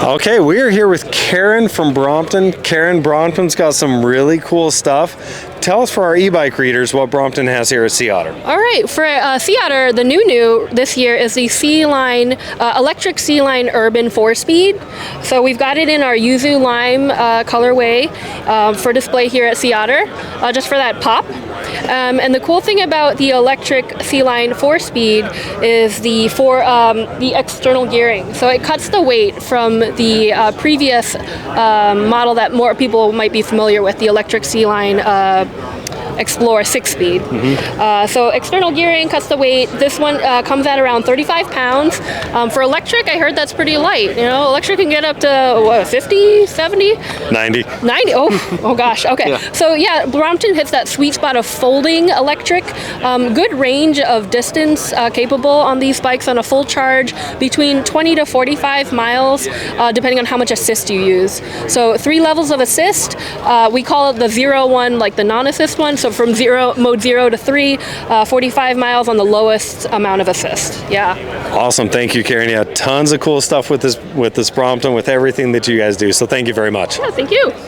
Okay, we are here with Karen from Brompton. Karen, Brompton's got some really cool stuff. Tell us, for our e-bike readers, what Brompton has here at Otter. All right, for Otter, the new this year is the C-Line, electric C-Line Urban 4-speed. So we've got it in our Yuzu Lime colorway for display here at Otter, just for that pop. And the cool thing about the electric C-Line 4-speed is the external gearing. So it cuts the weight from the previous model that more people might be familiar with, the electric C-Line Explorer 6-speed. So external gearing cuts the weight. This one comes at around 35 pounds. For electric, I heard that's pretty light. You know, electric can get up to what, 50, 70? 90. 90? Oh gosh, okay. Yeah. So yeah, Brompton hits that sweet spot of folding electric. Good range of distance capable on these bikes on a full charge, between 20 to 45 miles, depending on how much assist you use. So 3 levels of assist. We call it the 0 one, like the non-assist one. So from mode 0 to 3, 45 miles on the lowest amount of assist. Yeah. Awesome. Thank you, Karen. Yeah, tons of cool stuff with this Brompton, with everything that you guys do. So thank you very much. Yeah, thank you.